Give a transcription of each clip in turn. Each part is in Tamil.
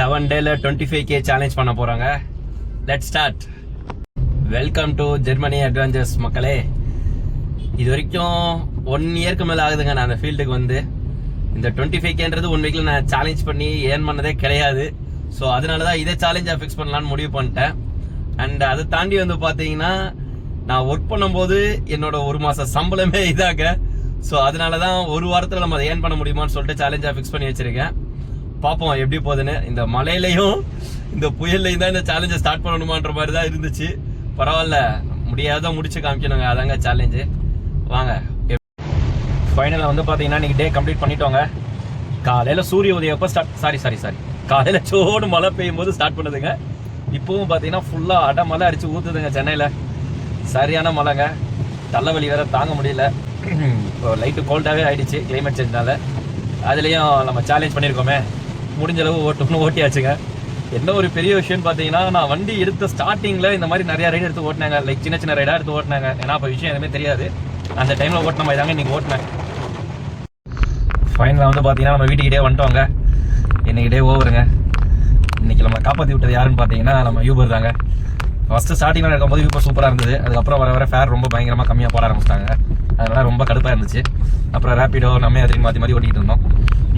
7 days 25K சேலஞ்ச் பண்ண போறாங்க. Let's start. Welcome to Germany adventures மக்களே. இது வரைக்கும் 1 இயர்க்கு மேல ஆகுதுங்க நான் அந்த ஃபீல்டுக்கு வந்து. இந்த 25Kன்றது 1 வீக்ல நான் சேலஞ்ச் பண்ணி ஏர்ன் பண்ணதே கிடையாது. ஸோ அதனாலதான் இதே சேலஞ்சா ஃபிக்ஸ் பண்ணலான்னு முடிவு பண்ணிட்டேன். அண்ட் அதை தாண்டி வந்து பாத்தீங்கன்னா நான் ஒர்க் பண்ணும்போது என்னோட 1 மாச சம்பளமே இதாங்க. ஸோ அதனாலதான் 1 வாரத்துல நம்ம அதை ஏர்ன் பண்ண முடியுமான்னு சொல்லிட்டு சேலஞ்சா ஃபிக்ஸ் பண்ணி வச்சிருக்கேன். பார்ப்போம் எப்படி போகுதுன்னு. இந்த மழையிலையும் இந்த புயல்லையும் தான் இந்த சேலஞ்சை ஸ்டார்ட் பண்ணணுமான்ற மாதிரி தான் இருந்துச்சு. பரவாயில்ல, முடியாத முடிச்சு காமிக்கணுங்க, அதாங்க சேலஞ்சு. வாங்க. ஃபைனலாக வந்து பார்த்தீங்கன்னா இன்னைக்கு டே கம்ப்ளீட் பண்ணிட்டோங்க. காலையில் சூரிய உதயப்போ சாரி காலையில் சோடு மழை பெய்யும் போது ஸ்டார்ட் பண்ணுதுங்க. இப்போவும் பார்த்தீங்கன்னா ஃபுல்லாக அடை மழை அடிச்சு ஊற்றுதுங்க சென்னையில். சரியான மழைங்க, தலைவலி வேற தாங்க முடியல. இப்போ லைட்டு கோல்டாகவே ஆயிடுச்சு கிளைமேட் சேஞ்ச்னால. அதுலேயும் நம்ம சேலஞ்ச் பண்ணியிருக்கோமே, முடிஞ்ச அளவு ஓட்டியாச்சுங்க. என்ன ஒரு பெரிய விஷயம்னு பார்த்தீங்கன்னா, நான் வண்டி எடுத்த ஸ்டார்டிங்கில் இந்த மாதிரி நிறைய ரைடு எடுத்து ஓட்டினாங்க. லைக் சின்ன சின்ன ரைடாக எடுத்து ஓட்டினாங்க. ஏன்னா அப்போ விஷயம் எதுவுமே தெரியாது. அந்த டைமில் ஓட்டின மாதிரி தாங்க இன்றைக்கி ஓட்டினேன். ஃபைனலாக வந்து பார்த்தீங்கன்னா நம்ம வீட்டுக்கிட்டே வந்துட்டோங்க. இன்னைக்கு டே ஓவருங்க. இன்னைக்கு நம்ம காப்பாற்றி விட்டது யாருன்னு பார்த்தீங்கன்னா நம்ம யூபர் தாங்க. ஃபஸ்ட்டு ஸ்டார்டிங்கில் இருக்கும்போது யூபர் சூப்பராக இருந்தது. அதுக்கப்புறம் வர ஃபேர் ரொம்ப பயங்கரமாக கம்மியாக போட ஆரம்பிச்சிட்டாங்க. அதனால ரொம்ப கடுப்பாக இருந்துச்சு. அப்புறம் ரேப்பிடோ நம்ம அதிகம் மாற்றி ஓட்டிகிட்டு இருந்தோம்.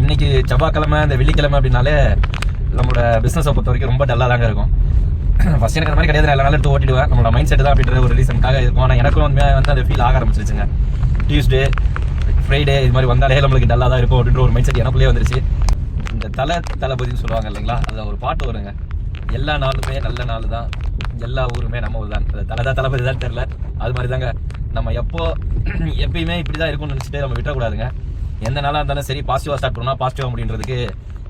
இன்னைக்கு செவ்வாய்க்கிழமை இந்த வெள்ளிக்கிழமை அப்படின்னாலே நம்மளோட பிஸ்னஸை பொறுத்த வரைக்கும் ரொம்ப டல்லாக தாங்க இருக்கும். ஃபர்ஸ்ட் எனக்கு அந்த மாதிரி கிடையாது, எல்லா நாளும் எடுத்து ஓட்டிடுவேன். நம்மளோட மைண்ட் செட் தான் அப்படின்ற ஒரு ரீசனுக்காக இருக்கும். ஆனால் எனக்கும் வந்து அது ஃபீல் ஆக ஆரம்பிச்சிருச்சுங்க. டியூஸ்டே ஃப்ரைடே இது மாதிரி வந்தாலே நம்மளுக்கு டல்லாக தான் இருக்கும் அப்படின்ற ஒரு மைண்ட் செட் எனக்குள்ளே வந்துருச்சு. இந்த தளபதினு சொல்லுவாங்க இல்லைங்களா, அதில் ஒரு பாட்டு வருங்க, எல்லா நாளுமே நல்ல நாள் தான், எல்லா ஊருமே நம்ம ஊர் தான். அது தளபதி தான் தெரில. அது மாதிரி தாங்க நம்ம எப்பயுமே இப்படி தான் இருக்கும்னு நினச்சிட்டு நம்ம விட்டக்கூடாதுங்க. எந்த நாளாக இருந்தாலும் சரி பாசிட்டிவாக ஸ்டார்ட் பண்ணால் பாசிட்டிவாக முடின்றதுக்கு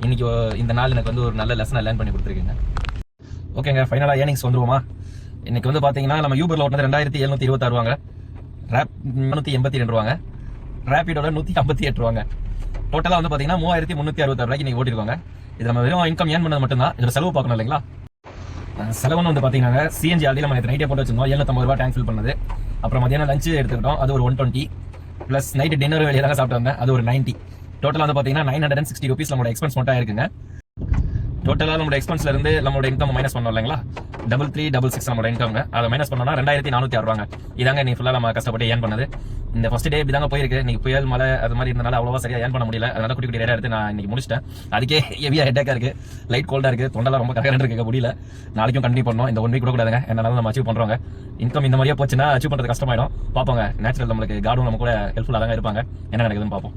இன்னைக்கு இந்த நாள் எனக்கு வந்து ஒரு நல்ல லெசனை லேர்ன் பண்ணி கொடுத்துருக்குங்க. ஓகேங்க, ஃபைனலாக ஏர்னிங்ஸ் வந்துருவோமா. இன்னைக்கு வந்து பார்த்தீங்கன்னா நம்ம யூபரில் ஓட்டினது 2726 ரூபாங்க, ரேப் 482 ரூபாங்க, ரேப்பிடோட 158 ரூபாங்க. டோட்டலாக வந்து பார்த்தீங்கன்னா 3366 ரூபாய்க்கு இன்னைக்கு ஓட்டிருக்காங்க. இது நம்ம வெறும் இன்கம் ஏர்ன் பண்ணது மட்டும்தான். இதோட செலவு பார்க்கணும் இல்லைங்களா. செலவுன்னு வந்து பார்த்தீங்கன்னா சிஎன்ஜி ஆல்ரெடி நம்ம நைட்டே போட்டு வச்சிருந்தோம். 750 ரூபா டேங்க் ஃபில் பண்ணது. அப்புறம் மதியானம் லஞ்சு எடுத்துக்கிட்டோம், அது ஒரு 120. ப்ளஸ் நைட்டு டின்னர் வெளியே தாங்க சாப்பிட்டு வந்தேன், அது ஒரு 90. டோட்டலாக வந்து பார்த்தீங்கன்னா 960 rupees நம்மளோட எக்ஸ்பென்ஸ் மட்டும் இருக்குங்க. டோட்டலாக நம்மளோட எக்ஸ்பென்ஸ்ல இருந்து நம்மளோட இன்கம் மைனஸ் பண்ணோம் இல்லைங்களா, 3366 நம்மளோட இன்கம். அதை மைனஸ் பண்ணோம்னா 2406 ரூபாங்க. இதாங்க நீ ஃபுல்லாக நம்ம கஷ்டப்பட்டு ஏர்ன் பண்ணது. இந்த ஃபர்ஸ்ட் டே இப்படி தாங்க போயிருக்கு. இன்னைக்கு புயல் மழை அது மாதிரி இருந்தனால அவ்வளோவா சரியா ஏர்ன் பண்ண முடியல. அதனால குட்டி ரைடாக எடுத்து நான் இன்னைக்கு முடிச்சிட்டேன். அதுக்கே ஹெவியாக ஹெட்டாக இருக்கு, லைட் கோல்டாக இருக்கு, தொண்டெல்லாம் ரொம்ப கரெக்டாக இருக்க முடியல. நாளைக்கும் கண்டினியூ பண்ணோம். இந்த 1 வீக் கூட கூடாதுங்க. என்னால நம்ம அச்சீவ் பண்றோங்க. இன்கம் இந்த மாதிரியே போச்சுன்னா அச்சீவ் பண்றது கஷ்டமாயிடும். பார்ப்போங்க, நேச்சுரல் நம்மளுக்கு காடும் நம்ம கூட ஹெல்ப்ஃபுல்லாக தாங்க இருப்பாங்க. என்ன நடக்குதுன்னு பார்ப்போம்.